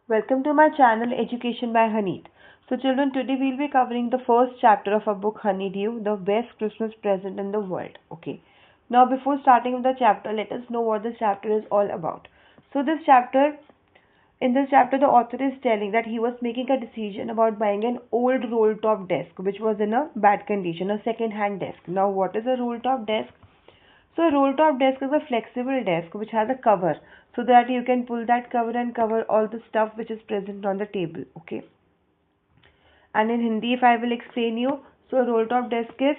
Welcome to my channel Education by Haneet. So children, today we'll be covering the first chapter of our book Honeydew, the best Christmas present in the world. Okay. Now before starting with the chapter, let us know what this chapter is all about. So in this chapter the author is telling that he was making a decision about buying an old roll top desk which was in a bad condition, a second hand desk. Now what is a roll top desk? So a roll top desk is a flexible desk which has a cover so that you can pull that cover and cover all the stuff which is present on the table. Okay. And in Hindi if I will explain you, so roll top desk is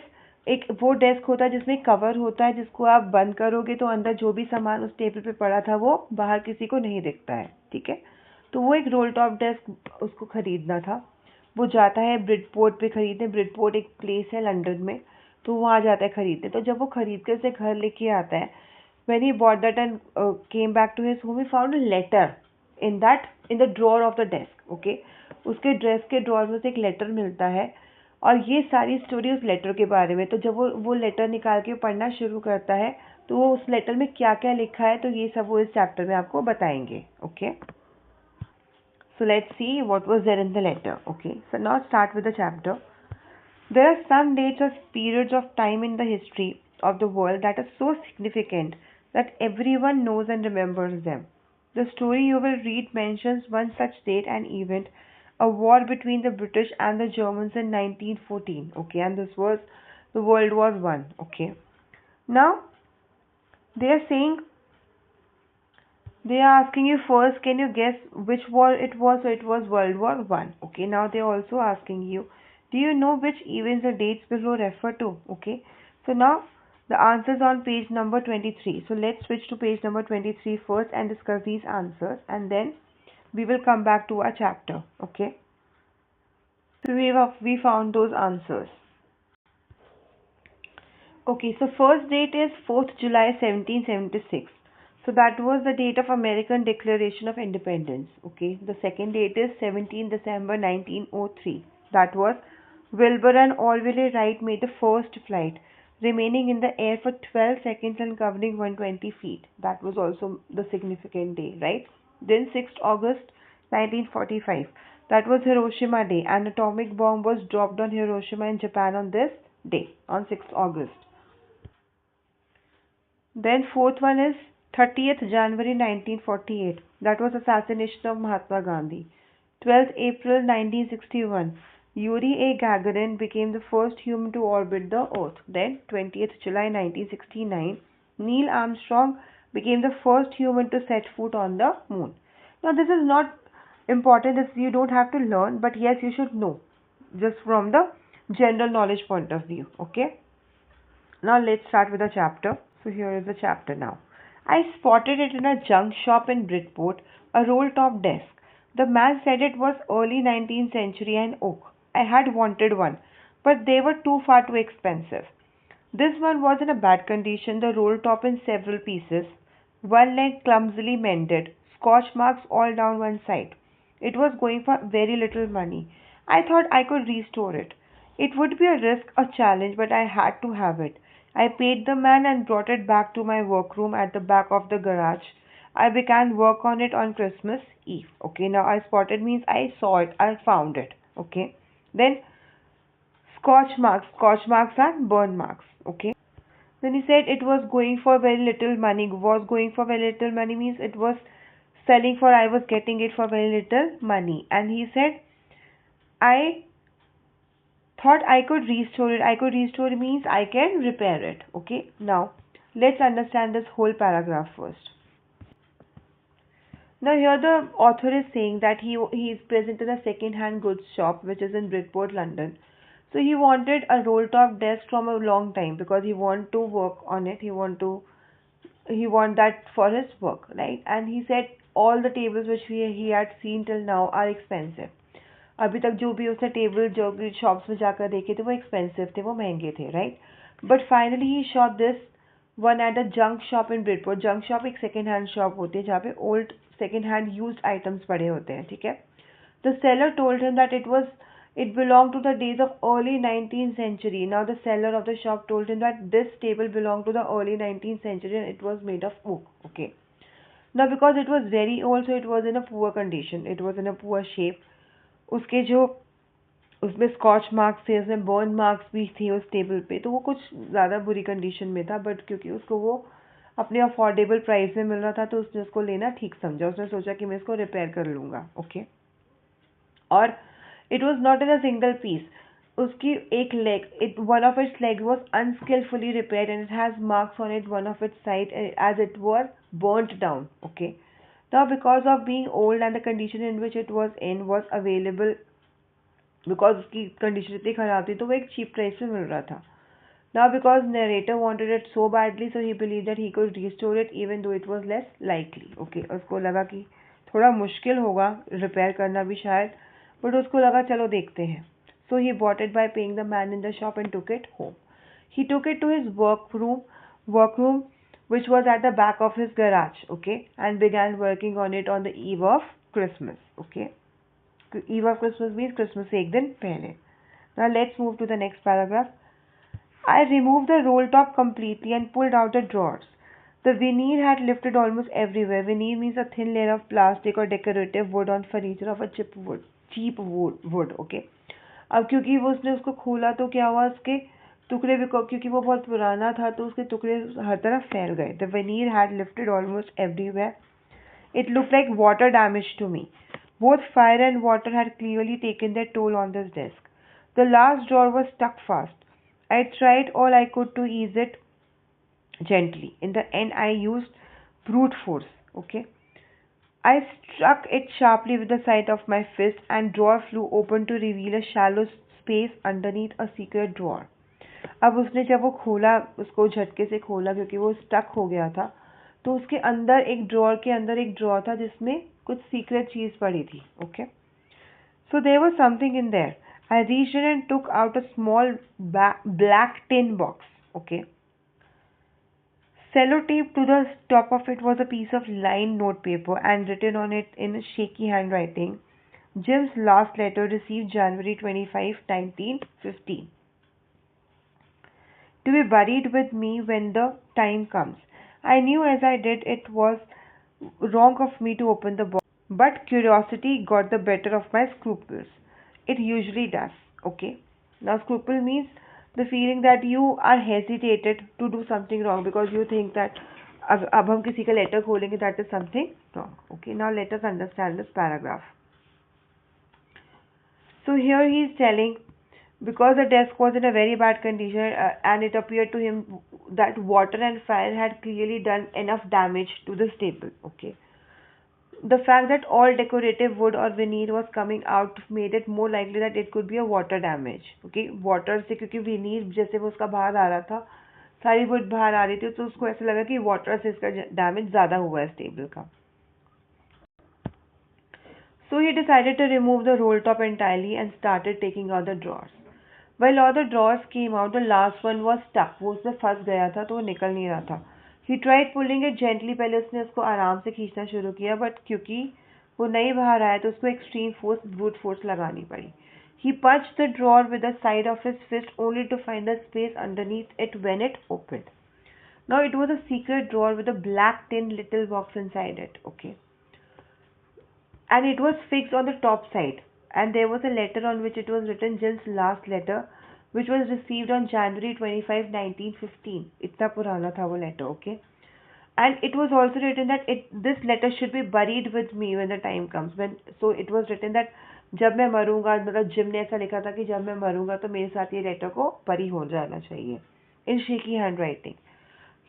एक वो desk होता है जिसमें cover होता है जिसको आप बंद करोगे तो अंदर जो भी सामान उस टेबल पे पड़ा था वो बाहर किसी को नहीं दिखता है. ठीक है. तो वो एक रोल टॉप डेस्क उसको खरीदना था. वो जाता है ब्रिडपोर्ट पे खरीदने. ब्रिडपोर्ट एक प्लेस है लंदन में, तो वहाँ जाता है खरीदने. तो जब वो खरीद कर से घर लेके आता है, when he bought that and came back to his home, he found a letter in the drawer of the desk. Okay. उसके ड्रेस के ड्रॉर में से एक लेटर मिलता है और ये सारी स्टोरी उस लेटर के बारे में. तो जब वो लेटर निकाल के पढ़ना शुरू करता है तो वो उस लेटर में क्या क्या लिखा है तो ये सब वो इस चैप्टर में आपको बताएंगे. Okay. So let's see what was there in the letter. Okay. So now start with the chapter. There are some dates or periods of time in the history of the world that are so significant that everyone knows and remembers them. The story you will read mentions one such date and event, a war between the British and the Germans in 1914. Okay, and this was the World War One. Okay, now they are saying they are asking you first, can you guess which war it was? So it was World War One. Okay, now they are also asking you, do you know which events the dates below refer to? Okay, so now the answers on page number 23. So let's switch to page number 23 first and discuss these answers, and then we will come back to our chapter. Okay, so we found those answers. Okay, so first date is 4th July 1776. So that was the date of American Declaration of Independence. Okay, the second date is 17 December 1903. That was Wilbur and Orville Wright made the first flight, remaining in the air for 12 seconds and covering 120 feet. That was also the significant day, right? Then 6th August 1945. That was Hiroshima Day. An atomic bomb was dropped on Hiroshima in Japan on this day, on 6th August. Then fourth one is 30th January 1948. That was assassination of Mahatma Gandhi. 12th April 1961. Yuri A. Gagarin became the first human to orbit the Earth. Then 20th July 1969. Neil Armstrong became the first human to set foot on the moon. Now this is not important. This you don't have to learn, but yes, you should know just from the general knowledge point of view. Okay. Now let's start with the chapter. So here is the chapter now. I spotted it in a junk shop in Bridport, a roll-top desk. The man said it was early 19th century and oak. I had wanted one, but they were far too expensive. This one was in a bad condition, the roll top in several pieces, one leg clumsily mended, scotch marks all down one side. It was going for very little money. I thought I could restore it. It would be a risk, a challenge, but I had to have it. I paid the man and brought it back to my workroom at the back of the garage. I began work on it on Christmas Eve. Okay, now I spotted means I saw it, I found it. Okay, then scotch marks are burn marks. Okay, then he said it was going for very little money. Was going for very little money means it was selling for, I was getting it for very little money. And he said, I thought I could restore it. I could restore it means I can repair it. Okay, now let's understand this whole paragraph first. Now here the author is saying that he is present in a second hand goods shop which is in Bridport, London. So he wanted a roll top desk from a long time because he want to work on it. He want that for his work, right? And he said all the tables which he had seen till now are expensive. अभी तक जो भी उसने table जो भी shops में जाकर देखे थे वो एक्सपेंसिव थे, वो महंगे थे, right? But finally he shot this one at a junk shop in Bridport. Junk shop एक सेकेंड हैंड शॉप होती है जहाँ पे old second hand used items पड़े होते हैं, ठीक है? The seller told him that it belonged to the days of early 19th century. Now the seller of the shop told him that this table belonged to the early 19th century and it was made of oak. Okay. Now because it was very old, so it was in a poor condition. It was in a poor shape. उसके जो उसमें scotch marks थे, उसमें burn marks भी थे उस table पे, तो वो कुछ ज़्यादा बुरी कंडीशन में था, बट क्योंकि उसको वो अपने अफोर्डेबल प्राइस में मिल रहा था तो उसने उसको लेना ठीक समझा. उसने सोचा कि मैं इसको रिपेयर कर लूँगा. ओके. और it was not in a single piece. उसकी एक leg, it one of its leg was unskillfully repaired and it has marks on it one of its side as it were burnt down. Okay. Now because of being old and the condition in which it was in was available, because उसकी condition इतनी खराब थी तो वो एक cheap price में मिल रहा था. Now because narrator wanted it so badly, so he believe that he could restore it even though it was less likely. Okay. उसको लगा कि थोड़ा मुश्किल होगा रिपेयर करना भी शायद, बट उसको लगा चलो देखते हैं. So he bought it by paying the man in the shop and took it home. He took it to his workroom, which was at the back of his garage, okay, and began working on it on the eve of Christmas, okay. Eve of Christmas means Christmas से एक दिन पहले. Now let's move to the next paragraph. I removed the roll top completely and pulled out the drawers. The veneer had lifted almost everywhere. Veneer means a thin layer of plastic or decorative wood on furniture of a cheap wood, okay. अब क्योंकि वो उसने उसको खोला तो क्या हुआ, उसके टुकड़े भी, क्योंकि वो बहुत पुराना था तो उसके टुकड़े हर तरफ फैल गए. The veneer had lifted almost everywhere. It looked like water damage to me. Both fire and water had clearly taken their toll on this desk. The last drawer was stuck fast. I tried all I could to ease it gently. In the end, I used brute force. Okay. I struck it sharply with the side of my fist, and drawer flew open to reveal a shallow space underneath a secret drawer. अब उसने जब वो खोला, उसको झटके से खोला क्योंकि वो स्टक हो गया था, तो उसके अंदर एक ड्रॉर के अंदर एक ड्रॉर था जिसमें कुछ सीक्रेट चीज पड़ी थी. Okay. So there was something in there. I reached in and took out a small black tin box. Okay. Sellotape to the top of it was a piece of lined notepaper and written on it in shaky handwriting, Jim's last letter received January 25, 1915. To be buried with me when the time comes. I knew as I did it was wrong of me to open the box, but curiosity got the better of my scruples. It usually does. Okay. Now, scruple means the feeling that you are hesitated to do something wrong because you think that अब हम किसी का letter खोलेंगे, that is something wrong. Okay. Now let us understand this paragraph. So here he is telling, because the desk was in a very bad condition and it appeared to him that water and fire had clearly done enough damage to this table. Okay. The fact that all decorative wood or veneer was coming out made it more likely that it could be a water damage. Okay. Water से, क्योंकि veneer जैसे वो उसका बाहर आ रहा था, सारी wood बाहर आ रही थी, तो उसको ऐसा लगा कि water से इसका डैमेज ज़्यादा हुआ है इस टेबल का. So he decided to remove the roll top entirely and started taking out the drawers. While all the drawers came out, the last one was stuck. वो उसमें फंस गया था तो वो निकल नहीं रहा था. He tried pulling it gently. पहले उसने उसको आराम से खींचना शुरू किया, but क्योंकि वो नहीं बाहर आया तो उसको extreme force, brute force लगानी पड़ी. He punched the drawer with the side of his fist only to find the space underneath it when it opened. Now it was a secret drawer with a black tin little box inside it. Okay. And it was fixed on the top side, and there was a letter on which it was written, Jill's last letter, which was received on January 25, 1915. इतना पुराना था वो letter, okay? And it was also written that this letter should be buried with me when the time comes. So it was written that जब मैं मरूंगा, मतलब gym ने ऐसा लिखा था कि जब मैं मरूंगा तो मेरे साथ ये लेटर को बरी हो जाना चाहिए, in shaky handwriting.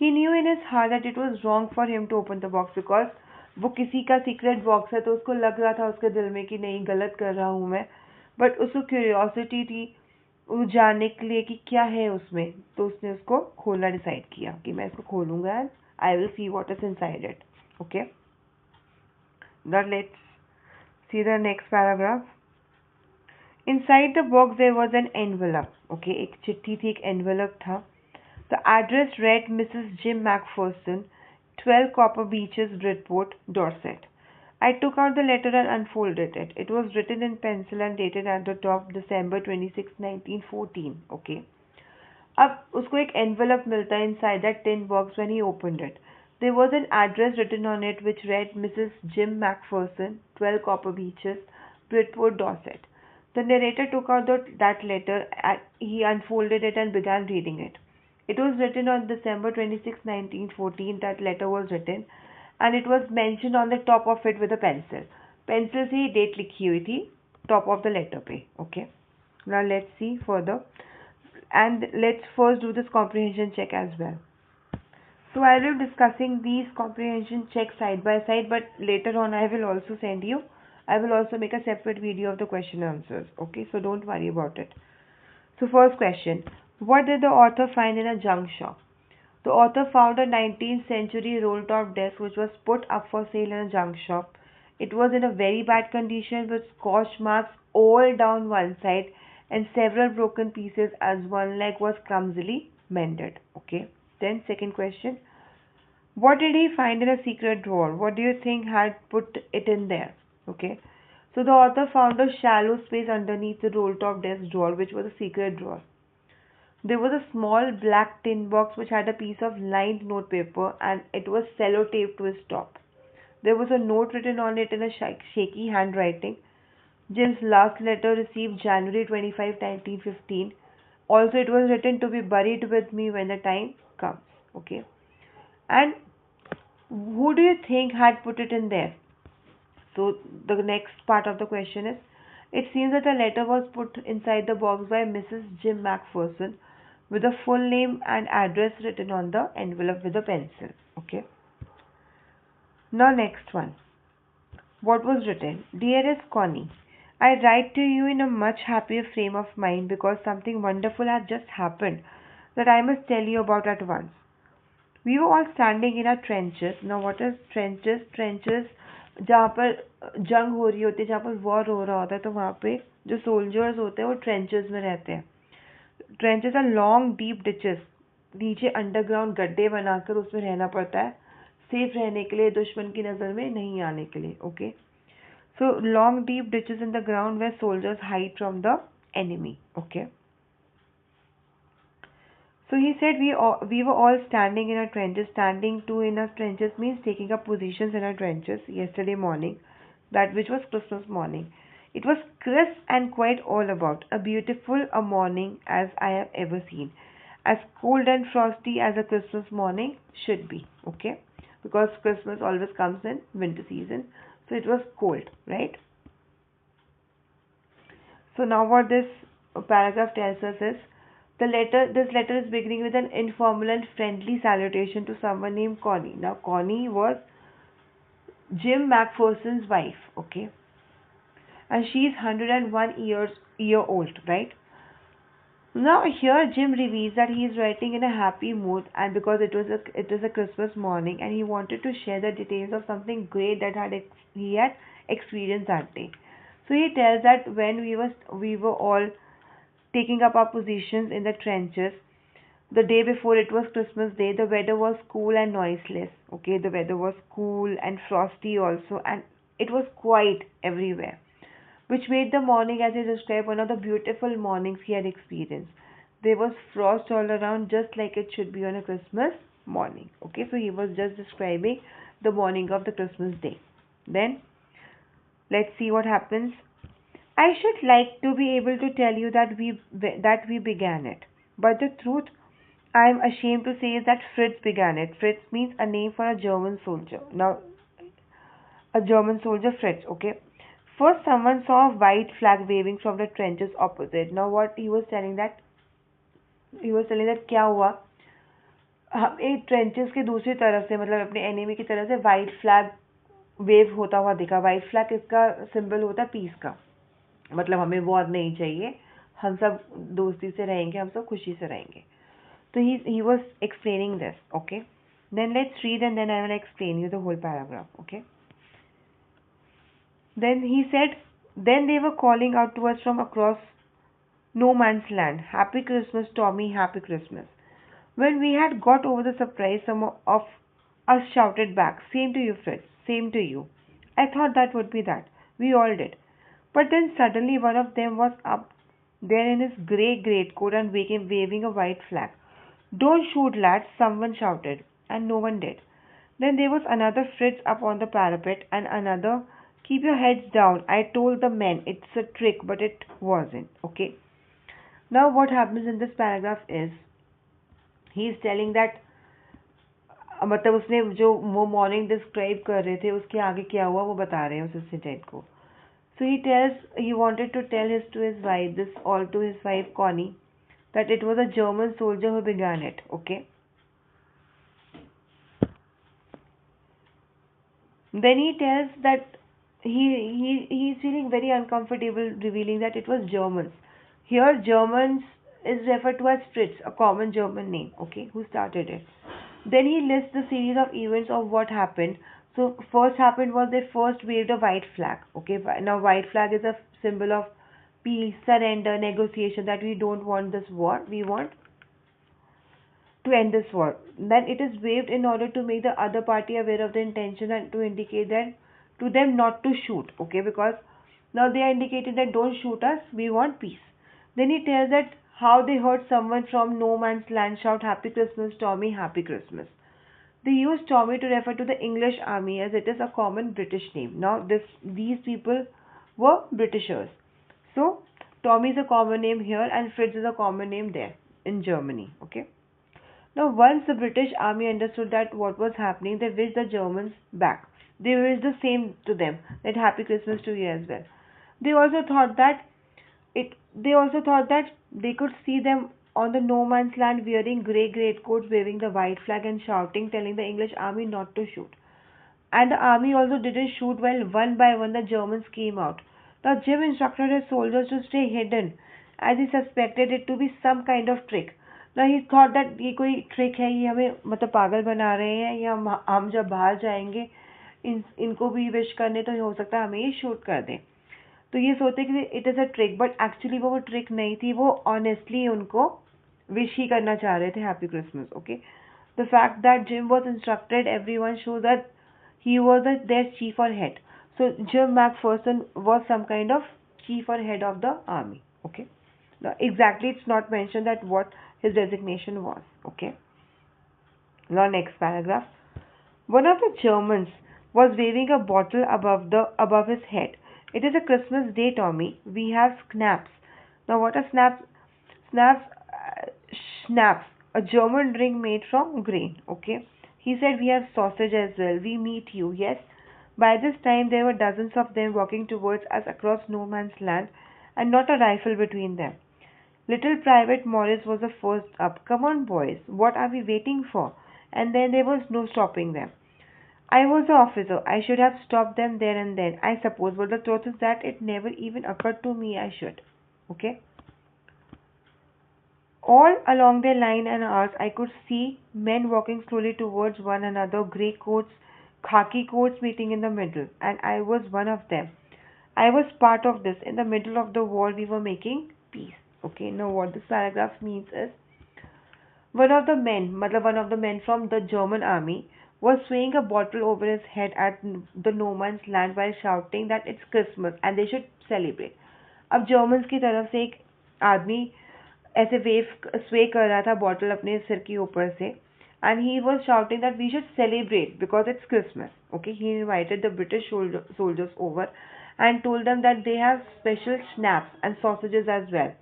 He knew in his heart that it was wrong for him to open the box because वो किसी का सीक्रेट बॉक्स है, तो उसको लग रहा था उसके दिल में कि नहीं, गलत कर रहा हूँ मैं, बट उसको क्यूरियोसिटी थी वो जानने के लिए कि क्या है उसमें, तो उसने उसको खोलना डिसाइड किया कि मैं इसको खोलूंगा and I will see what is inside it. Okay. Now let's see the next paragraph. Inside the box there was an envelope. Okay. एक चिट्ठी थी, एक एनवेलप था. The address read Mrs Jim McPherson, 12 Copper Beeches, Bridport, Dorset. I took out the letter and unfolded it. It was written in pencil and dated at the top December 26, 1914. Okay. अब उसको एक envelope मिलता है inside that tin box when he opened it. There was an address written on it which read Mrs. Jim Macpherson, 12 Copper Beeches, Bridport, Dorset. The narrator took out that letter, he unfolded it and began reading it. It was written on December 26, 1914, that letter was written, and it was mentioned on the top of it with a pencil. Pencil से ही date लिखी हुई थी top of the letter पे. Okay. Now let's see further. And let's first do this comprehension check as well. So I will be discussing these comprehension checks side by side, but later on I will also make a separate video of the question answers. Okay, so don't worry about it. So first question, what did the author find in a junk shop? The author found a 19th century roll-top desk which was put up for sale in a junk shop. It was in a very bad condition with scorch marks all down one side and several broken pieces as one leg was clumsily mended. Okay. Then second question, what did he find in a secret drawer? What do you think had put it in there? Okay. So the author found a shallow space underneath the roll-top desk drawer which was a secret drawer. There was a small black tin box which had a piece of lined notepaper and it was sellotaped to its top. There was a note written on it in a shaky handwriting. Jim's last letter received January 25, 1915. Also, it was written to be buried with me when the time comes. Okay. And who do you think had put it in there? So, the next part of the question is, it seems that a letter was put inside the box by Mrs. Jim Macpherson with a full name and address written on the envelope with a pencil. Okay. Now, next one. What was written? Dearest Connie, I write to you in a much happier frame of mind because something wonderful has just happened that I must tell you about at once. We were all standing in our trenches. Now what is trenches? Trenches जहाँ पर जंग हो रही होती है, जहाँ पर war हो रहा होता है, तो वहाँ पे जो सोल्जर्स होते हैं वो ट्रेंचेस में रहते हैं. Trenches are long deep ditches. नीचे अंडरग्राउंड गड्ढे बनाकर उसमें रहना पड़ता है सेफ रहने के लिए, दुश्मन की नज़र में नहीं आने के लिए. Okay. So long deep ditches in the ground where soldiers hide from the enemy. Okay. So he said we were all standing in our trenches. Standing to in our trenches means taking up positions in our trenches yesterday morning, that which was Christmas morning. It was crisp and quite all about a beautiful a morning as I have ever seen, as cold and frosty as a Christmas morning should be. Okay, because Christmas always comes in winter season, so it was cold, right? So now what this paragraph tells us is, this letter is beginning with an informal and friendly salutation to someone named Connie. Now Connie was Jim Macpherson's wife, okay, and she's 101 year old, right? Now here Jim reveals that he is writing in a happy mood, and because it is a Christmas morning, and he wanted to share the details of something great that he had experienced that day. So he tells that when we were all taking up our positions in the trenches, the day before it was Christmas Day, the weather was cool and noiseless. Okay, the weather was cool and frosty also, and it was quiet everywhere, which made the morning, as he described, one of the beautiful mornings he had experienced. There was frost all around, just like it should be on a Christmas morning. Okay, so he was just describing the morning of the Christmas Day. Then, let's see what happens. I should like to be able to tell you that we began it, but the truth I am ashamed to say is that Fritz began it. Fritz means a name for a German soldier. Now, a German soldier, Fritz. Okay. First, someone saw a white flag waving from the trenches opposite. Now, what he was telling that क्या हुआ, हमें trenches के दूसरी तरफ से, मतलब अपने enemy की तरफ से वाइट फ्लैग वेव होता हुआ दिखा. वाइट फ्लैग किसका सिंबल होता है? पीस का. मतलब हमें वॉर नहीं चाहिए, हम सब दोस्ती से रहेंगे, हम सब खुशी से रहेंगे. So he was explaining this. Okay. Then let's read and then I will explain you the whole paragraph. Okay. Then he said, then they were calling out to us from across no man's land, Happy Christmas, Tommy, Happy Christmas. When we had got over the surprise, some of us shouted back, same to you, Fritz, same to you. I thought that would be that. We all did. But then suddenly one of them was up there in his grey greatcoat and waving a white flag. Don't shoot, lads, someone shouted, and no one did. Then there was another Fritz up on the parapet, and another, keep your heads down. I told the men it's a trick, but it wasn't. Okay. Now what happens in this paragraph is he is telling that मतलब उसने जो वो morning describe कर रहे थे उसके आगे क्या हुआ वो बता रहे हैं उस इंसिडेंट को. So he tells he wanted to tell his wife this all to his wife Connie that it was a German soldier who began it. Okay. Then he tells that he's feeling very uncomfortable revealing that it was Germans. Here Germans is referred to as Fritz, a common German name, okay, who started it. Then he lists the series of events of what happened. So first happened was they first waved a white flag. Okay, now white flag is a symbol of peace, surrender, negotiation, that we don't want this war. We want to end this war. Then it is waved in order to make the other party aware of the intention and to indicate that to them not to shoot. Okay, because now they are indicating that don't shoot us, we want peace. Then he tells that how they heard someone from no man's land shout Happy Christmas, Tommy, Happy Christmas. They use Tommy to refer to the English army as it is a common British name. Now these people were Britishers. So Tommy is a common name here and Fritz is a common name there in Germany. Okay. Now once the British army understood that what was happening, they wished the Germans back. They wished the same to them, that Happy Christmas to you as well. They also thought that they could see them on the no man's land wearing grey greatcoats, waving the white flag and shouting, telling the English army not to shoot. And the army also didn't shoot while one by one the Germans came out. Now Jim instructed his soldiers to stay hidden as he suspected it to be some kind of trick. Now he thought that ये कोई trick है, ये हमें मतलब पागल बना रहे हैं, या हम जब बाहर जाएंगे इनको भी विश करने तो हो सकता है हमें ही शूट कर दें. तो ये सोचते कि it is a trick, but actually वो ट्रिक नहीं थी, वो ऑनेस्टली उनको विश ही करना चाह रहे थे happy Christmas. Okay. The fact that gym was instructed everyone show that he was their chief or head. So Jim McPherson was some kind of chief or head of the army. Okay. Now exactly it's not mentioned that what his designation was. Okay. Now next paragraph. One of the Germans was waving a bottle above his head. It is a Christmas day, Tommy. We have schnapps. Now what are schnapps? Schnapps, a German drink made from grain. Okay. He said we have sausage as well. We meet you. Yes. By this time there were dozens of them walking towards us across no man's land, and not a rifle between them. Little Private Morris was the first up. Come on, boys. What are we waiting for? And then there was no stopping them. I was the officer. I should have stopped them there and then, I suppose, but the truth is that it never even occurred to me I should. Okay? All along their line and ours, I could see men walking slowly towards one another, grey coats, khaki coats meeting in the middle, and I was one of them. I was part of this. In the middle of the war, we were making peace. Okay, now what this paragraph means is, one of the men from the German army was swinging a bottle over his head at the no man's land while shouting that it's Christmas and they should celebrate. अब Germans की तरफ से एक आदमी ऐसे स्वे कर रहा था बॉटल अपने सिर के ऊपर से, and he was shouting that we should celebrate because it's Christmas. Okay, he invited the British soldiers over and told them that they have special schnapps and sausages as well.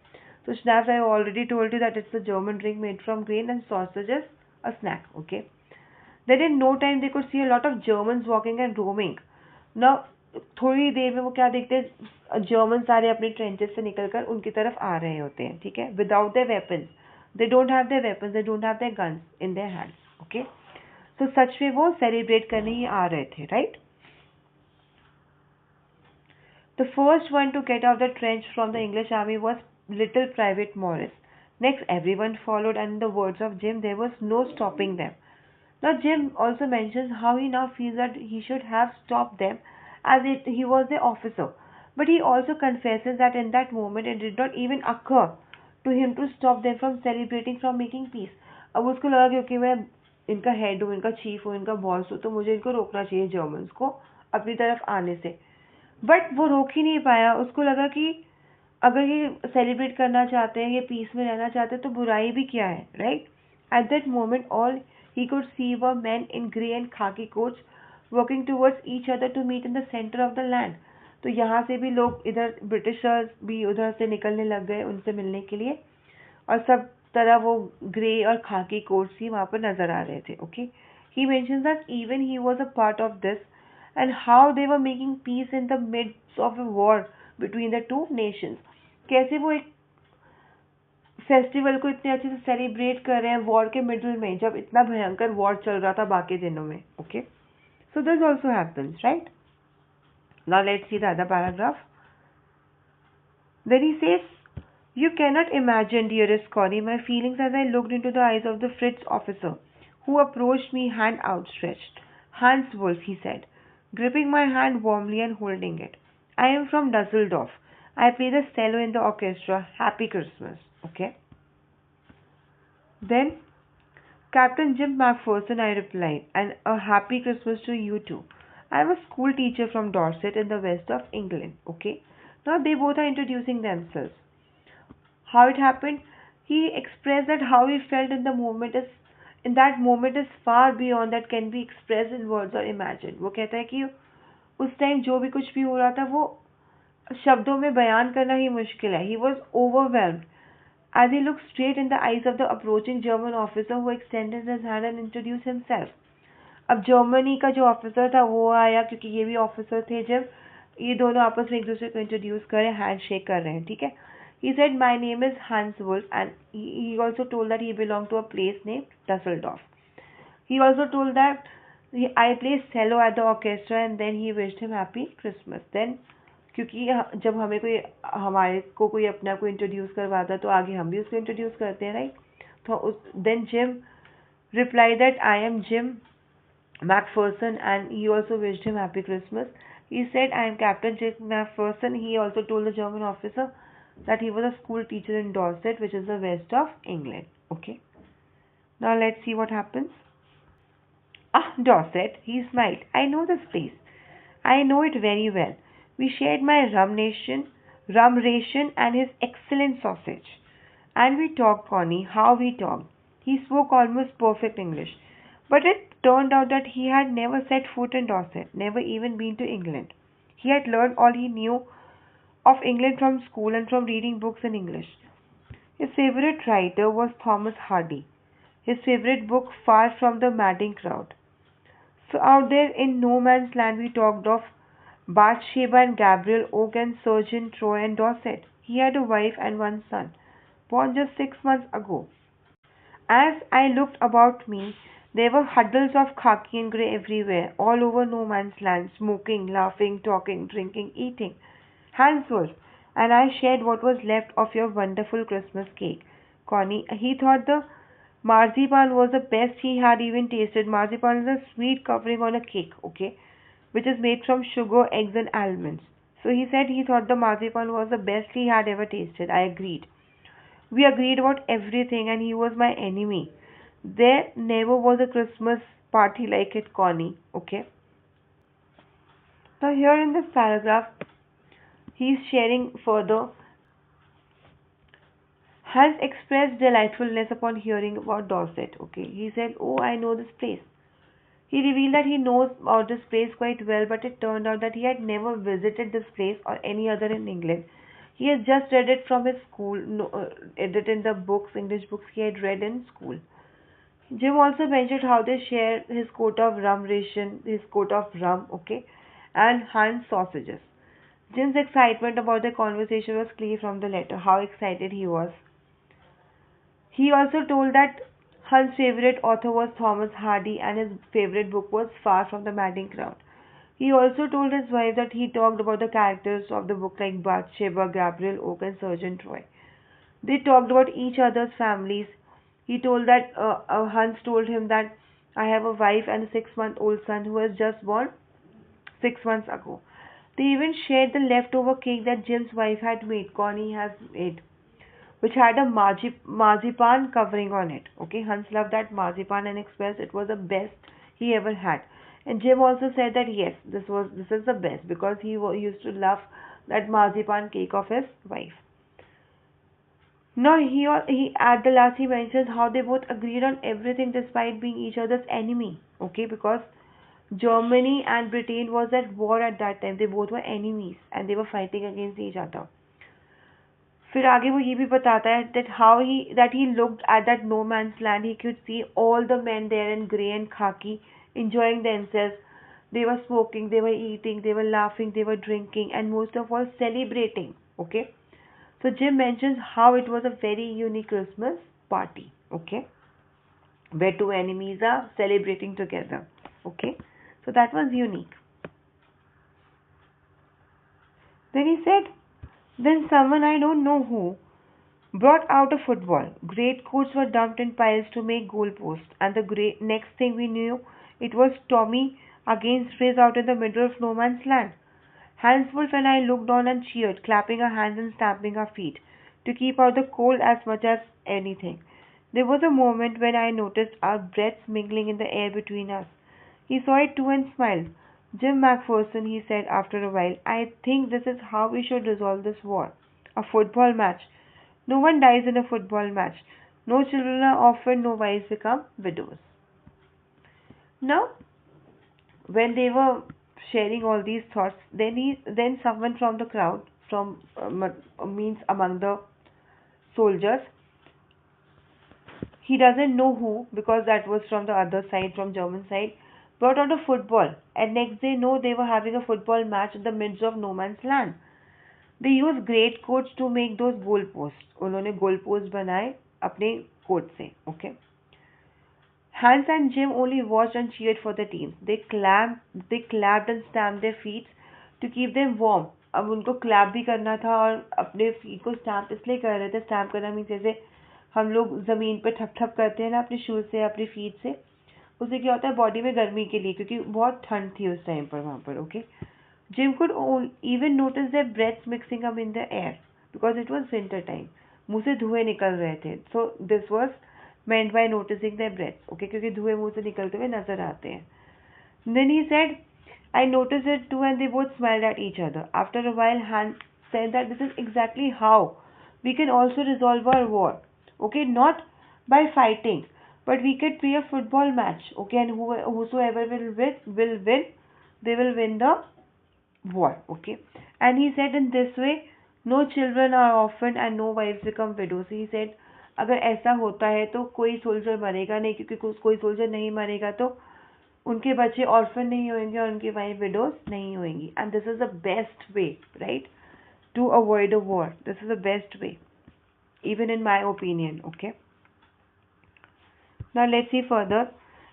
So schnapps, I already told you that it's a German drink made from grain, and sausages a snack. Okay. Then in no time they could see a lot of Germans walking and roaming. Now थोड़ी देर में वो क्या देखते हैं, German सारे अपने trenches से निकलकर उनकी तरफ आ रहे होते हैं. ठीक है. Without their weapons, they don't have their weapons, they don't have their guns in their hands. Okay. So सच में वो सेलिब्रेट करने ही आ रहे थे. Right. The first one to get out of the trench from the English army was Little Private Morris. Next, everyone followed, and in the words of Jim, there was no stopping them. Now, Jim also mentions how he now feels that he should have stopped them as he was the officer. But he also confesses that in that moment it did not even occur to him to stop them from celebrating, from making peace. अब उसको लगा क्योंकि मैं इनका head हूँ, इनका chief हूँ, इनका बॉस हूँ, तो मुझे इनको रोकना चाहिए जर्मन्स को अपनी तरफ आने से. बट वो रोक ही नहीं पाया. उसको लगा कि अगर ये सेलिब्रेट करना चाहते हैं, ये पीस में रहना चाहते हैं, तो बुराई भी क्या है. Right. At that moment all He could see were men in grey and khaki coats working towards each other to meet in the center of the land. तो यहाँ से भी लोग इधर ब्रिटिशर्स भी उधर से निकलने लग गए उनसे मिलने के लिए और सब तरह वो ग्रे और खाकी कोट्स ही वहाँ पर नजर आ रहे थे. Okay, he mentions that even he was a part of this and how they were making peace in the midst of a war between the two nations. कैसे वो एक फेस्टिवल को इतने अच्छे से सेलिब्रेट कर रहे हैं वॉर के मिडिल में जब इतना भयंकर वॉर चल रहा था बाकी दिनों में. Okay, so this also happens, right? Now let's see the other paragraph. Then he says, "You cannot imagine, dearest Connie, my feelings as I looked into the eyes of the Fritz officer, who approached me hand outstretched. Hans Wolf," he said, gripping my hand warmly and holding it. "I am from Dusseldorf. I play the cello in the orchestra. Happy Christmas." Okay. Then, "Captain Jim Macpherson," I replied, "and a happy Christmas to you too. I am a school teacher from Dorset in the west of England." Okay. Now they both are introducing themselves. How it happened? He expressed that how he felt in that moment is far beyond that can be expressed in words or imagined. वो कहता है कि उस time जो भी कुछ भी हो रहा था वो शब्दों में बयान करना ही मुश्किल है. He was overwhelmed as he looked straight in the eyes of the approaching German officer who extended his hand and introduced himself. अब जर्मनी का जो ऑफिसर था वो आया क्योंकि ये भी ऑफिसर थे. जब ये दोनों आपस में एक दूसरे को इंट्रोड्यूस कर हैंड शेक कर रहे हैं. ठीक है. He said, "My name is Hans Wolf," and he also told that he belonged to a place named Dusseldorf. He also told that I play cello at the orchestra, and then he wished him happy Christmas. Then क्योंकि जब हमें कोई हमारे को कोई अपना को introduce करवाता है तो आगे हम भी उसको इंट्रोड्यूस करते हैं, राइट? तो then Jim replied that I am Jim Macpherson, and he also wished him happy Christmas. He said, "I am Captain Jim Macpherson." He also told the German officer that he was a school teacher in Dorset, which is the west of England. Okay. Now let's see what happens. "Ah, Dorset," he smiled. "I know this place. I know it very well. We shared my rum ration, and his excellent sausage. And we talked, Connie, how we talked." He spoke almost perfect English. But it turned out that he had never set foot in Dorset, never even been to England. He had learned all he knew of England from school and from reading books in English. His favorite writer was Thomas Hardy. His favorite book, Far from the Madding Crowd. So out there in no man's land we talked of Bathsheba and Gabriel Oak and Sergeant Troy and Dorset. He had a wife and one son, born just 6 months ago. As I looked about me, there were huddles of khaki and grey everywhere, all over no man's land, smoking, laughing, talking, drinking, eating. Hans Wolf and I shared what was left of your wonderful Christmas cake, Connie. He thought the marzipan was the best he had even tasted. Marzipan is a sweet covering on a cake, okay, which is made from sugar, eggs, and almonds. So he said he thought the marzipan was the best he had ever tasted. I agreed. We agreed about everything, and he was my enemy. There never was a Christmas party like it, Connie. Okay. Now, here in this paragraph, he is sharing further. Hans expressed delightfulness upon hearing about Dorset. Okay. He said, "Oh, I know this place." He revealed that he knows about this place quite well, but it turned out that he had never visited this place or any other in England. He had just read it from his school, read it in the books, English books he had read in school. Jim also mentioned how they share his quota of rum ration, his quota of rum, okay, and Hans sausages. Jim's excitement about the conversation was clear from the letter, how excited he was. He also told that Hans' favorite author was Thomas Hardy and his favorite book was Far from the Madding Crowd. He also told his wife that he talked about the characters of the book like Bathsheba, Gabriel Oak, and Sergeant Troy. They talked about each other's families. He told that Hans told him that I have a wife and a 6-month-old son who was just born 6 months ago. They even shared the leftover cake that Jim's wife had made, Connie has made, which had a marzipan covering on it. Okay, Hans loved that marzipan and expressed it was the best he ever had. And Jim also said that yes, this is the best because he used to love that marzipan cake of his wife. Now he at the last he mentions how they both agreed on everything despite being each other's enemy. Okay, because Germany and Britain was at war at that time. They both were enemies and they were fighting against each other. फिर आगे वो ये भी बताता है that he looked at that no man's land. He could see all the men there in grey and khaki enjoying themselves. They were smoking, they were eating, they were laughing, they were drinking, and most of all celebrating. Okay, so Jim mentions how it was a very unique Christmas party. Okay, where two enemies are celebrating together. Okay, so that was unique. Then he said, then someone I don't know who brought out a football. Great coats were dumped in piles to make goalposts, and the next thing we knew, it was Tommy against Frizz out in the middle of no man's land. Hans Wolf and I looked on and cheered, clapping our hands and stamping our feet, to keep out the cold as much as anything. There was a moment when I noticed our breaths mingling in the air between us. He saw it too and smiled. Jim McPherson, he said after a while, I think this is how we should resolve this war. A football match. No one dies in a football match. No children are orphaned, no wives become widows. Now, when they were sharing all these thoughts, then someone from the crowd, from means among the soldiers, he doesn't know who because that was from the other side, from German side, brought out a football. And next day, no, they were having a football match in the midst of no man's land. They used great coats to make those goal posts. उन्होंने goal posts बनाए अपने coat से. Okay. Hans and Jim only watched and cheered for the teams. They clapped and stamped their feet to keep them warm. अब उनको clap भी करना था और अपने feet को stamp इसलिए कर रहे थे. Stamp करना मीन्स जैसे हम लोग जमीन पे ठप ठप करते हैं ना अपने शूज से अपने feet से. उससे क्या होता है बॉडी में गर्मी के लिए क्योंकि बहुत ठंड थी उस टाइम पर वहाँ पर. Okay. Jim could even notice their breaths mixing up in the air because it was winter time. मुंह से धुएं निकल रहे थे. So this was meant by noticing their breaths. Okay, क्योंकि धुएं मुंह से निकलते हुए नजर आते हैं. Then he said, I noticed it too, and they both smiled at each other. After a while, Hans said that this is exactly how we can also resolve our war. Okay, not by fighting, but we could play a football match. Okay, and whosoever will win, they will win the war. Okay, and he said in this way, no children are orphaned and no wives become widows. He said, अगर ऐसा होता है तो कोई soldier मरेगा नहीं क्योंकि कोई सोल्जर नहीं मरेगा तो उनके बच्चे ऑर्फन नहीं होंगे और उनकी वाइफ विडोज नहीं होंगी. And this is the best way, right, to avoid a war. This is the best way, even in my opinion. Okay, now let's see further.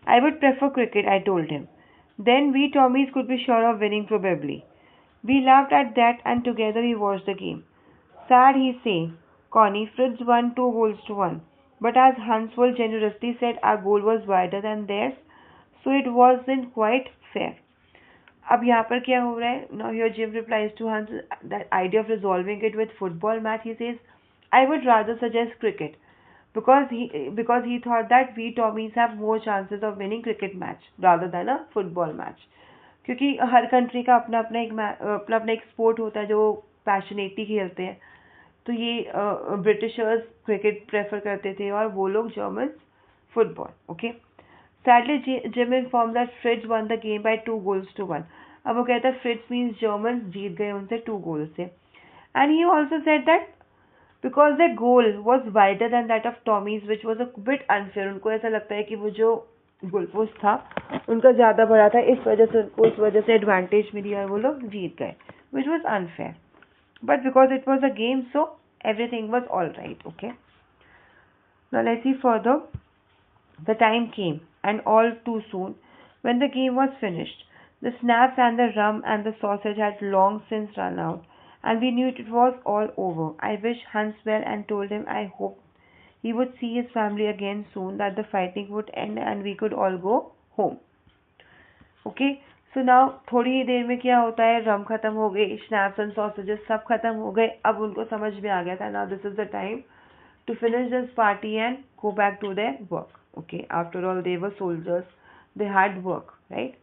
I would prefer cricket, I told him. Then we Tommies could be sure of winning probably. We laughed at that and together we watched the game. Sad, he say, Connie, Fritz won 2 goals to 1. But as Hanswell generously said, our goal was wider than theirs, so it wasn't quite fair. अब यहाँ पर क्या हो रहा है? Now here Jim replies to Hans that idea of resolving it with football match. He says, I would rather suggest cricket because he thought that we Tommies have more chances of winning cricket match rather than a football match. क्योंकि हर country का अपना अपना अपना अपना एक sport होता है जो पैशनेटली खेलते हैं. तो ये ब्रिटिशर्स क्रिकेट प्रेफर करते थे और वो लोग German football. Okay. Sadly Jim inform that Fritz won the game by 2 goals to 1. अब वो कहता है फ्रिट्ज मीन्स जर्मन जीत गए उनसे 2 goals से. And he also said that because the goal was wider than that of Tommy's which was a bit unfair. उनको ऐसा लगता है कि वो जो गोल पोस्ट था उनका ज़्यादा बड़ा था, इस वजह से उनको उस वजह से एडवांटेज मिली और वो लोग जीत गए, which was unfair. But because it was a game, so everything was all right. Okay. Now let's see further. The time came, and all too soon, when the game was finished. The snaps and the rum and the sausage had long since run out, and we knew it was all over. I wished Hans well and told him I hoped he would see his family again soon, that the fighting would end and we could all go home. Okay. So now थोड़ी ही देर में क्या होता है, रम खत्म हो गई, snaps and sausages सब खत्म हो गए. अब उनको समझ में आ गया था now this is the time to finish this party and go back to their work. Okay, after all they were soldiers, they had work, right.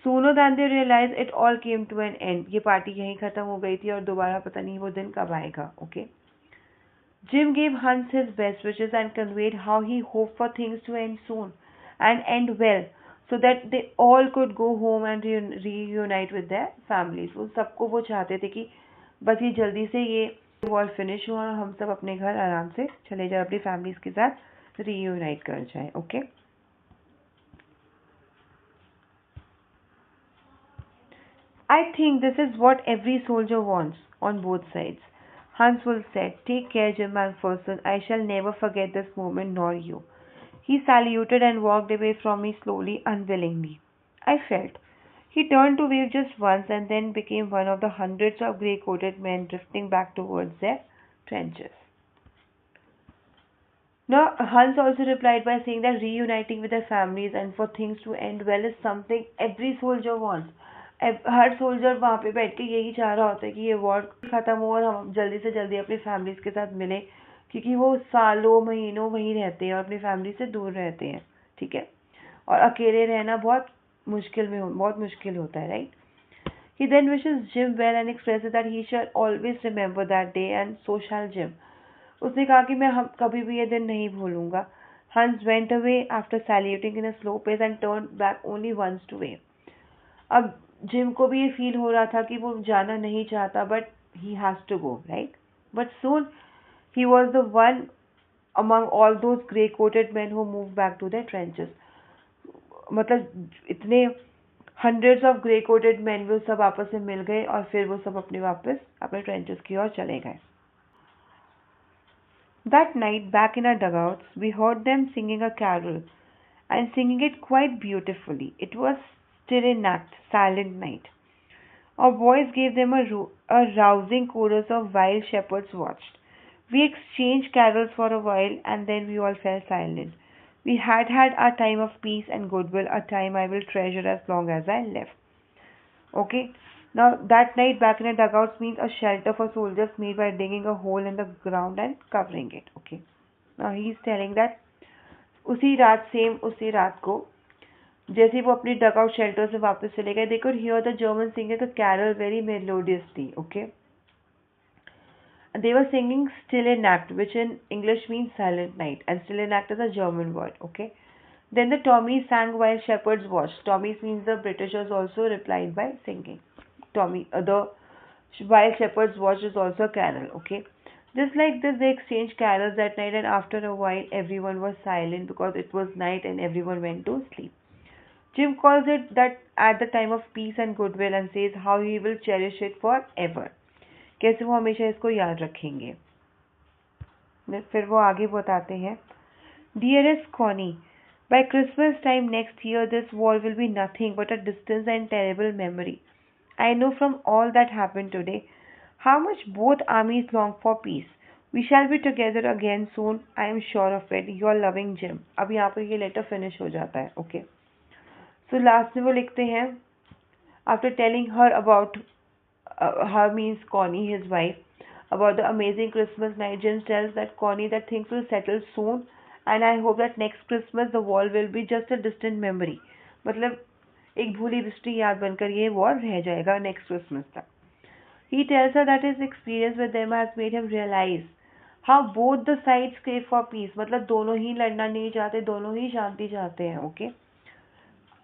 Sooner than they realise it all came to an end. ये party यहीं खत्म हो गई थी और दोबारा पता नहीं वो दिन कब आएगा. Okay. Jim gave Hans his best wishes and conveyed how he hoped for things to end soon and end well so that they all could go home and reunite with their families. वो सबको वो चाहते थे कि बस ये जल्दी से ये वॉर फिनिश हो और हम सब अपने घर आराम से चले जाए, अपनी फैमिलीज के साथ रीयूनाइट कर जाए. Okay. I think this is what every soldier wants on both sides. Hans Wolf said, "Take care, Jim Macpherson. I shall never forget this moment, nor you." He saluted and walked away from me slowly, unwillingly. I felt. He turned to wave just once and then became one of the hundreds of grey coated men drifting back towards their trenches. Now, Hans also replied by saying that reuniting with their families and for things to end well is something every soldier wants. Her soldier वहाँ पे बैठ के यही चाह रहा होता है कि ये वॉर खत्म हो और हम जल्दी से जल्दी अपनी फैमिलीज के साथ मिले, क्योंकि वो सालों महीनों वहीं रहते हैं और अपनी फैमिली से दूर रहते हैं. ठीक है. और अकेले रहना बहुत मुश्किल होता है. Right. He then wishes Jim well and expresses that he shall always remember that day and so shall Jim. उसने कहा कि मैं हम कभी भी ये दिन नहीं भूलूंगा. Hans went away after saluting in a slow pace and turned back only once to wave. अब जिम को भी ये फील हो रहा था कि वो जाना नहीं चाहता, but he has to go, right. But soon he was the one among all those grey coated men who moved back to their trenches. मतलब इतने hundreds of grey coated men वो सब आपस में मिल गए और फिर वो सब वापस अपने trenches की ओर चले गए. That night, back in our dugouts, we heard them singing a carol, and singing it quite beautifully. It was still a night, silent night. Our voice gave them a rousing chorus of wild shepherds watched. We exchanged carols for a while, and then we all fell silent. We had had our time of peace and goodwill, a time I will treasure as long as I live. Okay. Now that night back in the dugouts means a shelter for soldiers made by digging a hole in the ground and covering it. Okay. Now he is telling that उसी रात को जैसे ही वो अपनी dugout shelter से वापस चले गए, they could hear the Germans singing a carol very melodiously. Okay. They were singing Stille Nacht, which in English means silent night, and Stille Nacht is a German word. Okay. Then the Tommies sang while shepherds watched. Tommies means the Britishers also replied by singing. The while shepherds watched is also a carol. Okay. Just like this, they exchanged carols that night, and after a while, everyone was silent because it was night and everyone went to sleep. Jim calls it that at the time of peace and goodwill and says how he will cherish it forever. कैसे वो हमेशा इसको याद रखेंगे. फिर वो आगे बताते हैं. Dearest Connie, by Christmas time next year this war will be nothing but a distant and terrible memory. I know from all that happened today how much both armies long for peace. We shall be together again soon. I am sure of it. Your loving Jim. अब यहाँ पर ये letter finish हो जाता है. Okay. So last में वो लिखते हैं, after telling her about her means Connie, his wife, about the amazing Christmas night, Jim tells that Connie that things will settle soon and I hope that next Christmas the war will be just a distant memory. मतलब एक भूली बिस्टी याद बनकर ये war रह जाएगा next Christmas तक. He tells her that his experience with them has made him realize how both the sides crave for peace. मतलब दोनों ही लड़ना नहीं चाहते, दोनों ही शांति चाहते हैं. ओके.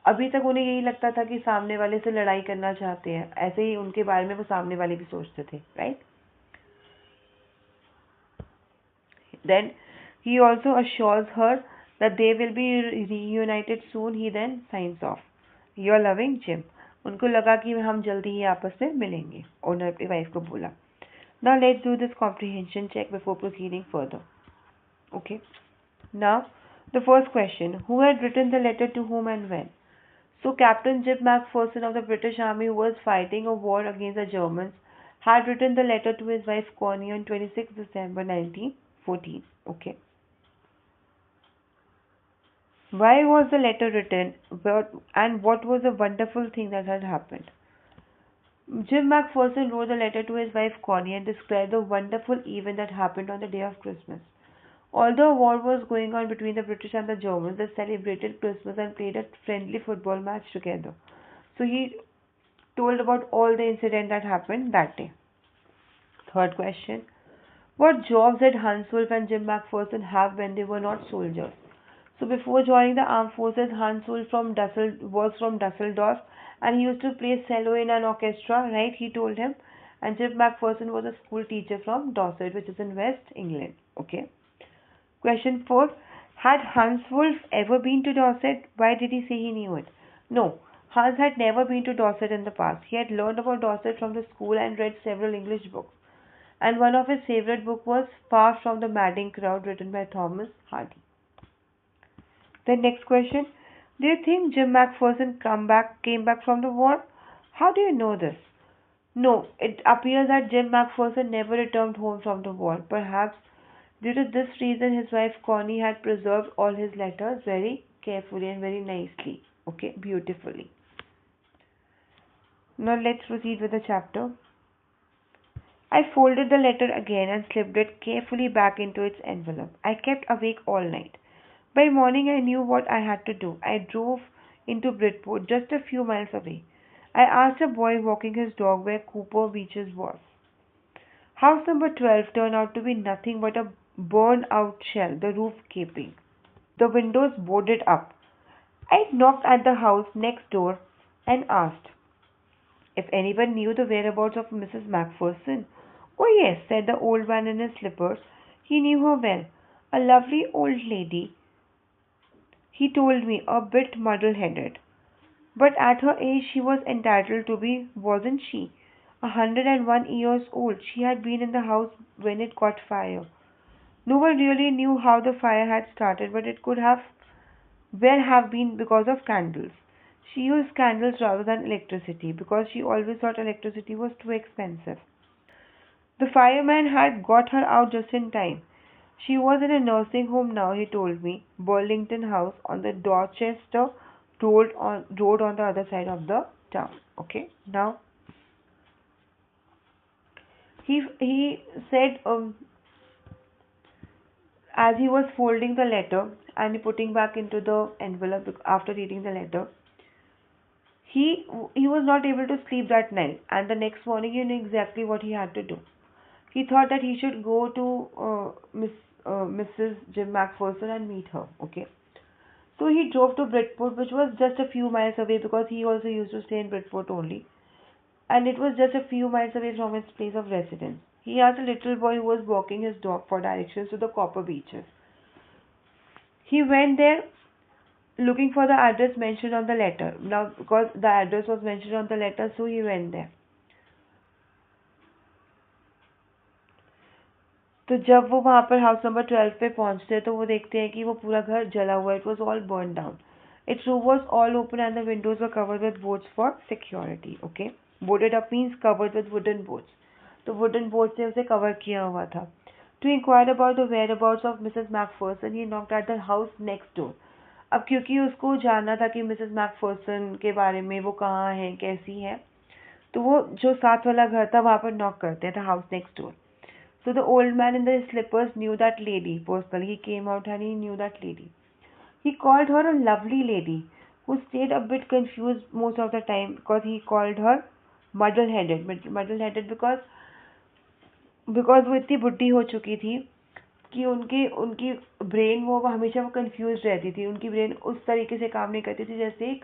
अभी तक उन्हें यही लगता था कि सामने वाले से लड़ाई करना चाहते हैं, ऐसे ही उनके बारे में वो सामने वाले भी सोचते थे. Right. Then he also assures her that they will be reunited soon. He then signs off. Your loving Jim. उनको लगा कि हम जल्दी ही आपस में मिलेंगे. ओनर अपनी वाइफ को बोला. Now let's do this comprehension check before proceeding further. Okay. Now the first question: who had written the letter to whom and when? So Captain Jim Macpherson of the British Army, who was fighting a war against the Germans, had written the letter to his wife Connie on 26 December 1914. Okay. Why was the letter written, and what was the wonderful thing that had happened? Jim Macpherson wrote the letter to his wife Connie and described the wonderful event that happened on the day of Christmas. Although a war was going on between the British and the Germans, they celebrated Christmas and played a friendly football match together. So he told about all the incident that happened that day. Third question: What jobs did Hans Wolf and Jim McPherson have when they were not soldiers? So before joining the armed forces, Hans Wolf was from Dusseldorf, and he used to play cello in an orchestra, right? He told him. And Jim McPherson was a school teacher from Dorset, which is in West England. Okay. Question 4. Had Hans Wolf ever been to Dorset? Why did he say he knew it? No, Hans had never been to Dorset in the past. He had learned about Dorset from the school and read several English books. And one of his favorite books was Far from the Madding Crowd, written by Thomas Hardy. The next question. Do you think Jim McPherson came back from the war? How do you know this? No, it appears that Jim McPherson never returned home from the war. Perhaps due to this reason, his wife Connie had preserved all his letters very carefully and very nicely. Okay, beautifully. Now let's proceed with the chapter. I folded the letter again and slipped it carefully back into its envelope. I kept awake all night. By morning, I knew what I had to do. I drove into Bridport, just a few miles away. I asked a boy walking his dog where Cooper Beeches was. House number 12 turned out to be nothing but a burned out shell, the roof gaping, the windows boarded up. I knocked at the house next door and asked if anyone knew the whereabouts of Mrs. McPherson. Oh, yes, said the old man in his slippers. He knew her well. A lovely old lady, he told me, a bit muddle-headed. But at her age she was entitled to be, wasn't she? 101 years old. She had been in the house when it caught fire. No one really knew how the fire had started, but it could have well have been because of candles. She used candles rather than electricity because she always thought electricity was too expensive. The fireman had got her out just in time. She was in a nursing home now, he told me. Burlington House on the Dorchester road on the other side of the town. Okay, now he said as he was folding the letter and putting back into the envelope after reading the letter, he was not able to sleep that night, and the next morning he knew exactly what he had to do. He thought that he should go to Mrs. Jim McPherson and meet her. Okay, so he drove to Bridport, which was just a few miles away because he also used to stay in Bridport only, and it was just a few miles away from his place of residence. He asked a little boy who was walking his dog for directions to the Copper Beeches. He went there looking for the address mentioned on the letter. Now, because the address was mentioned on the letter, so he went there. तो जब वो वहाँ पर house number 12 पे पहुँचते हैं तो वो देखते हैं कि वो पूरा घर जला हुआ है. It was all burn down. Its roof was all open and the windows were covered with boards for security. Okay, boarded up means covered with wooden boards. तो वुडन बोर्ड से उसे कवर किया हुआ था. To inquire about the whereabouts of Mrs McPherson he knocked at the house next door. अब क्योंकि उसको जानना था कि मिसेज मैकफर्सन के बारे में, वो कहाँ है, कैसी है, तो वो जो साथ वाला घर था वहाँ पर नॉक करते थे, house next door. So the old man in the slippers knew that lady personally. He came out and he knew that lady. He called her a lovely lady who stayed a bit confused most of the time because he called her muddle-headed. Muddle-headed because वो इतनी बुढ़ी हो चुकी थी कि उनकी उनकी brain वो हमेशा वो कंफ्यूज रहती थी. उनकी ब्रेन उस तरीके से काम नहीं करती थी जैसे एक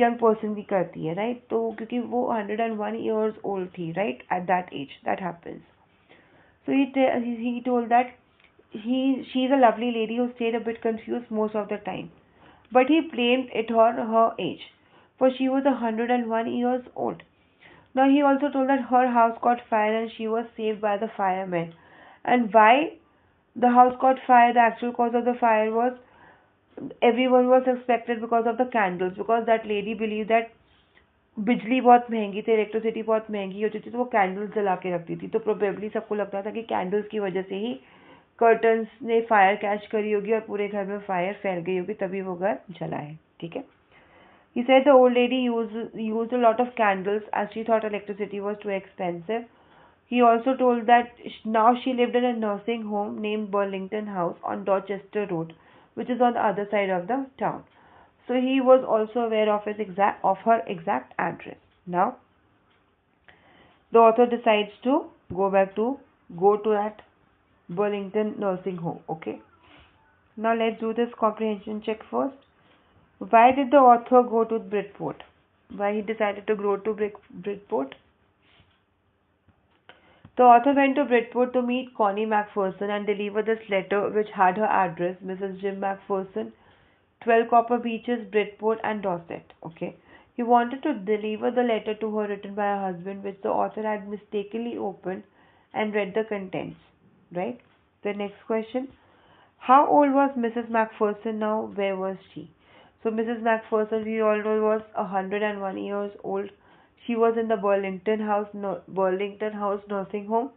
यंग पर्सन की करती है, राइट. तो क्योंकि वो 101 years old थी, right, at that age that happens. So he told that she's a lovely lady who stayed a bit confused most of the time, but he blamed it on her age, for she was 101 years old. Now he also told that her house caught fire and she was saved by the firemen. And why the house caught fire? The actual cause of the fire was everyone was suspected because of the candles, because that lady believed that बिजली बहुत महंगी थी, electricity बहुत महंगी होती थी, तो वो कैंडल्स जला के रखती थी. तो प्रोबेबली सबको लगता था कि कैंडल्स की वजह से ही कर्टन्स ने फायर कैच करी होगी और पूरे घर में फायर फैल गई होगी, तभी वो घर जला है. ठीक है. He said the old lady used a lot of candles as she thought electricity was too expensive. He also told that now she lived in a nursing home named Burlington House on Dorchester Road, which is on the other side of the town. So he was also aware of her exact address. Now the author decides to go to that Burlington Nursing Home. Okay. Now let's do this comprehension check first. Why did the author go to Bridport? Why he decided to go to Bridport? The author went to Bridport to meet Connie Macpherson and deliver this letter which had her address, Mrs. Jim Macpherson, 12 Copper Beaches, Bridport and Dorset. Okay. He wanted to deliver the letter to her written by her husband, which the author had mistakenly opened and read the contents. Right? The next question. How old was Mrs. Macpherson now? Where was she? So Mrs. Macpherson, we all know, was 101 years old. She was in the Burlington House nursing home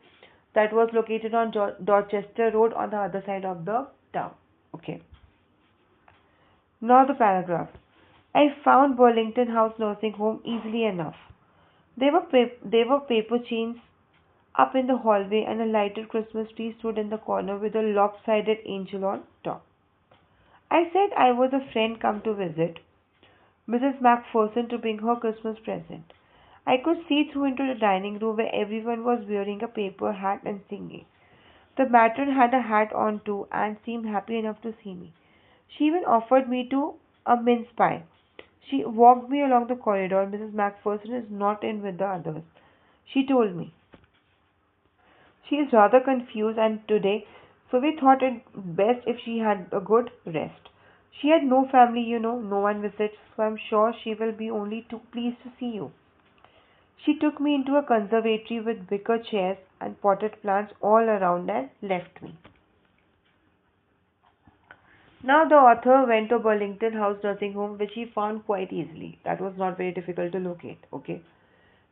that was located on Dorchester Road on the other side of the town. Okay. Now the paragraph. I found Burlington House nursing home easily enough. There were paper chains up in the hallway and a lighted Christmas tree stood in the corner with a lopsided angel on top. I said I was a friend come to visit Mrs. Macpherson to bring her Christmas present. I could see through into the dining room where everyone was wearing a paper hat and singing. The matron had a hat on too and seemed happy enough to see me. She even offered me to a mince pie. She walked me along the corridor. Mrs. Macpherson is not in with the others, she told me. She is rather confused and today, so we thought it best if she had a good rest. She had no family, no one visits, so I'm sure she will be only too pleased to see you. She took me into a conservatory with wicker chairs and potted plants all around and left me. Now the author went to Burlington House nursing home, which he found quite easily. That was not very difficult to locate. Okay.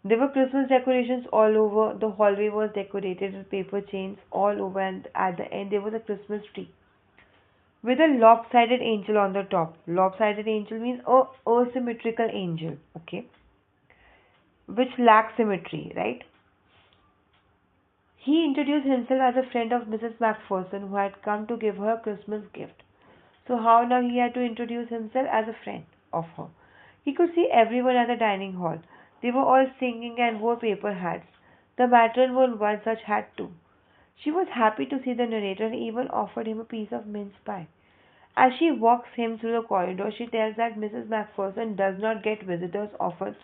There were Christmas decorations all over. The hallway was decorated with paper chains all over, and at the end there was a Christmas tree with a lopsided angel on the top. Lopsided angel means a asymmetrical angel, okay, which lacks symmetry, right? He introduced himself as a friend of Mrs. Macpherson who had come to give her a Christmas gift. So how now he had to introduce himself as a friend of her. He could see everyone at the dining hall. They were all singing and wore paper hats. The matron wore one such hat too. She was happy to see the narrator and even offered him a piece of mince pie. As she walks him through the corridor, she tells that Mrs. Macpherson does not get visitors often,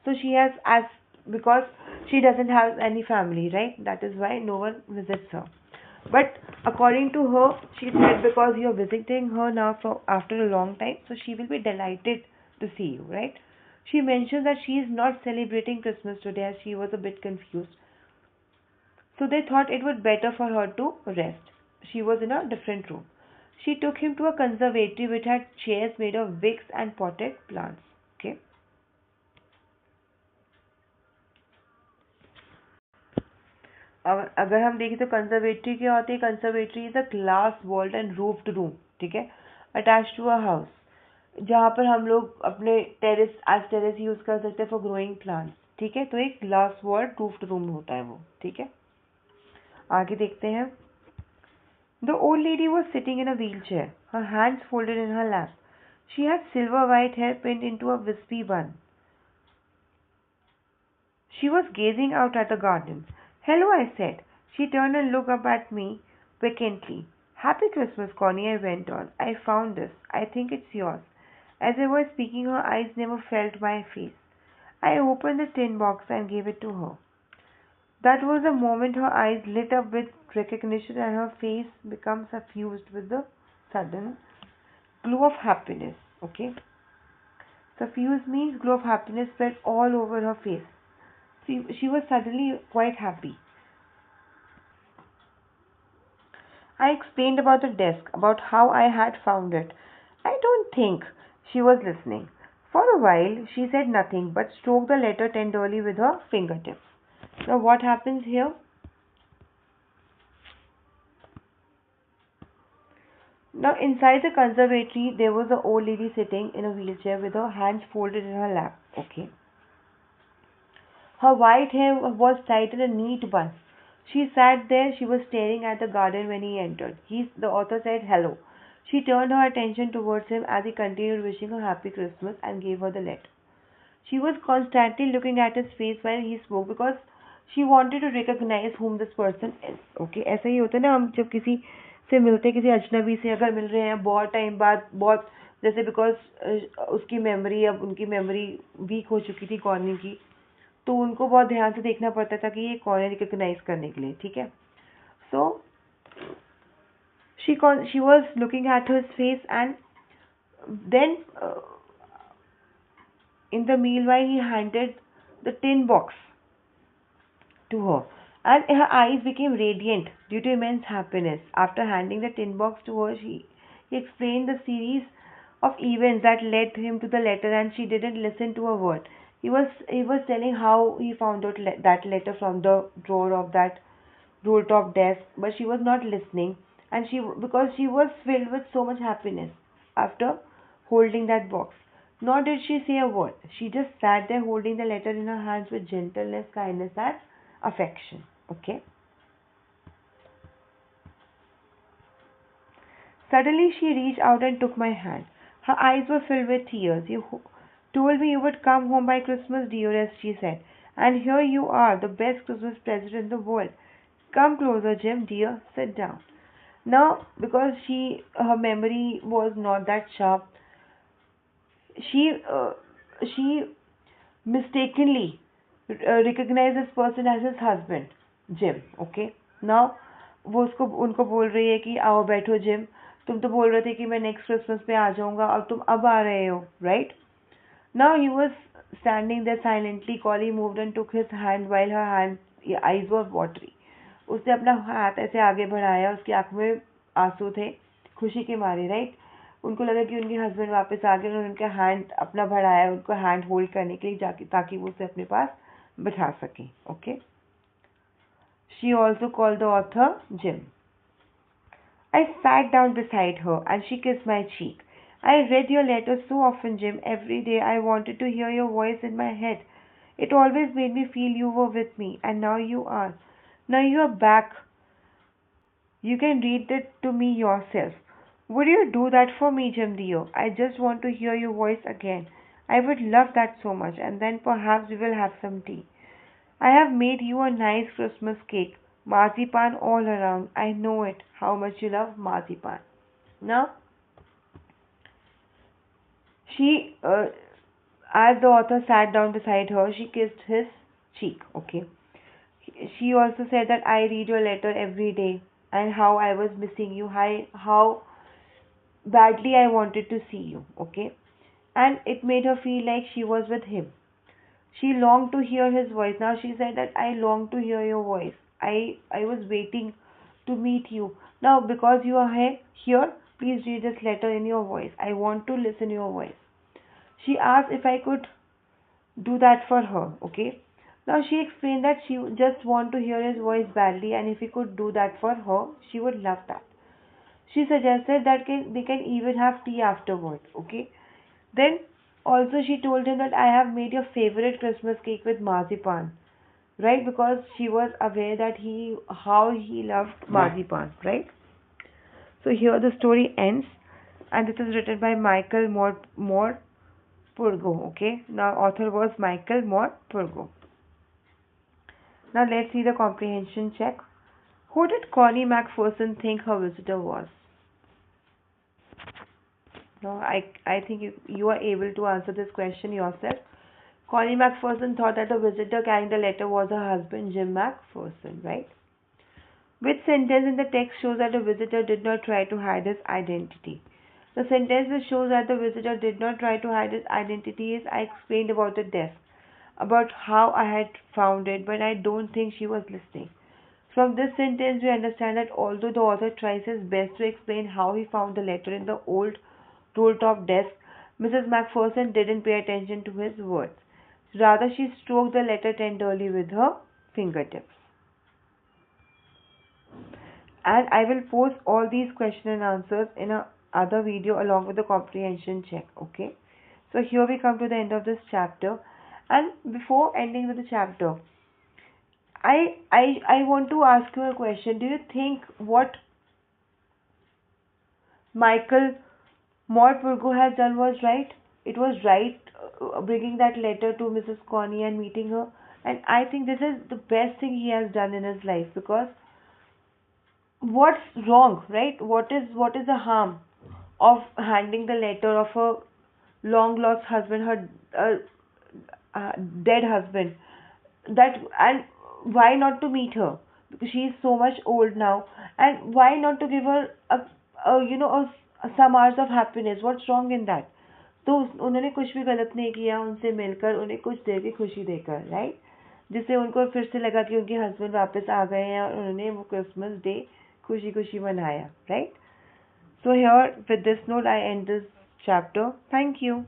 so she has as because she doesn't have any family, right? That is why no one visits her. But according to her, she said because you're visiting her now for after a long time, so she will be delighted to see you, right? She mentions that she is not celebrating Christmas today as she was a bit confused. So they thought it would better for her to rest. She was in a different room. She took him to a conservatory which had chairs made of wicks and potted plants. Okay. अब अगर हम देखें तो conservatory क्या होती है? Conservatory is a glass walled and roofed room, ठीक है, अटैच टू अ हाउस, जहाँ पर हम लोग अपने टेरेस यूज कर सकते हैं फॉर ग्रोइंग प्लांट्स, ठीक है. तो एक ग्लास वॉल्ड रूफ्ड रूम होता है वो, ठीक है. आगे देखते हैं. The old lady was sitting in a wheel chair, her hands folded in her lap. She had silver white hair pinned into a wispy bun. She was gazing out at the garden. "Hello," I said. She turned and looked up at me vacantly. "Happy Christmas, Connie," I went on. "I found this. I think it's yours." As I was speaking, her eyes never felt my face. I opened the tin box and gave it to her. That was the moment her eyes lit up with recognition and her face became suffused with the sudden glow of happiness. Okay? Suffused means glow of happiness spread all over her face. She was suddenly quite happy. I explained about the desk, about how I had found it. I don't think she was listening. For a while, she said nothing but stroked the letter tenderly with her fingertips. Now, what happens here? Now, inside the conservatory, there was an old lady sitting in a wheelchair with her hands folded in her lap. Okay. Her white hair was tied in a neat bun. She sat there. She was staring at the garden when he entered. The author said hello. She turned her attention towards him as he continued wishing her happy Christmas and gave her the letter. She was constantly looking at his face while he spoke because She wanted to recognize whom this person is. Okay, ऐसा ही होता है ना, हम जब किसी से मिलते हैं, किसी अजनबी से अगर मिल रहे हैं बहुत टाइम बाद, बहुत जैसे बिकॉज उसकी मेमोरी, अब उनकी मेमोरी वीक हो चुकी थी कॉर्नी की, तो उनको बहुत ध्यान से देखना पड़ता था कि ये कौन है रिकॉग्नाइज करने के लिए, ठीक है. सो she was looking at his face, and then in the meanwhile he handed the tin box to her, and her eyes became radiant due to immense happiness. After handing the tin box to her, he explained the series of events that led him to the letter, and she didn't listen to a word. He was telling how he found out that letter from the drawer of that roll top desk, but she was not listening, and because she was filled with so much happiness after holding that box. Nor did she say a word. She just sat there holding the letter in her hands with gentleness, kindness, and affection. Okay. Suddenly she reached out and took my hand. Her eyes were filled with tears. You told me you would come home by Christmas, dearest, she said. And here you are, the best Christmas present in the world. Come closer, Jim, dear. Sit down. Now, because her memory was not that sharp, she uh, she mistakenly recognized this person as his husband, Jim. Okay. Now वो उसको उनको बोल रही है कि आओ बैठो gym, तुम तो बोल रहे थे कि मैं नेक्स्ट क्रिसमस पे आ जाऊंगा और तुम अब आ रहे हो, right. Now he was standing there silently. Collie moved and took his hand while her eyes were watery. उसने अपना हाथ ऐसे आगे बढ़ाया, उसकी आंखों में आंसू थे खुशी के मारे, राइट. उनको लगा कि उनके हस्बैंड वापस आ गए, उन्होंने उनका हैंड अपना बढ़ाया उनको हैंड होल्ड करने के लिए, ताकि वो उसे अपने पास बिठा सके. Okay. She also called the author gym. I sat down beside her and she kissed my cheek. I read your letters so often, Jim. Every day I wanted to hear your voice in my head. It always made me feel you were with me, and now you are. Now you are back. You can read it to me yourself. Would you do that for me, Jim dear? I just want to hear your voice again. I would love that so much, and then perhaps we will have some tea. I have made you a nice Christmas cake. Marzipan all around. I know it, how much you love marzipan. Now, she, as the author sat down beside her, she kissed his cheek. Okay. She also said that I read your letter every day, and how I was missing you, how badly I wanted to see you. Okay. And it made her feel like she was with him. She longed to hear his voice. Now she said that I long to hear your voice. I was waiting to meet you. Now because you are here, please read this letter in your voice. I want to listen your voice. She asked if I could do that for her. Okay. Now she explained that she just want to hear his voice badly, and if he could do that for her, she would love that. She suggested that they can even have tea afterwards. Okay. Then also she told him that I have made your favorite Christmas cake with marzipan, right? Because she was aware that how he loved marzipan, right? So here the story ends, and this is written by Michael Morpurgo. Okay, now author was Michael Morpurgo. Now let's see the comprehension check. Who did Connie Macpherson think her visitor was? Now I think you are able to answer this question yourself. Connie Macpherson thought that the visitor carrying the letter was her husband, Jim Macpherson, right? Which sentence in the text shows that the visitor did not try to hide his identity? The sentence which shows that the visitor did not try to hide his identity is I explained about the desk, about how I had found it, but I don't think she was listening. From this sentence, we understand that although the author tries his best to explain how he found the letter in the old roll-top desk, Mrs. Macpherson didn't pay attention to his words. Rather, she stroked the letter tenderly with her fingertips. And I will post all these question and answers in a other video along with the comprehension check. Okay. So here we come to the end of this chapter. And before ending with the chapter, I want to ask you a question. Do you think what Michael Morpurgo has done was right? It was right bringing that letter to Mrs. Connie and meeting her. And I think this is the best thing he has done in his life, because what's wrong, right? What is the harm of handing the letter of a long lost husband, her uh, dead husband, that, and why not to meet her, because she is so much old now, and why not to give her some hours of happiness? What's wrong in that? तो उन्होंने कुछ भी गलत नहीं किया, उनसे मिलकर उन्हें कुछ देर की खुशी देकर, राइट, जिससे उनको फिर से लगा कि उनके हस्बैंड वापस आ गए हैं, और उन्होंने वो क्रिसमस डे खुशी खुशी मनाया, right. So here, with this note, I end this chapter. Thank you.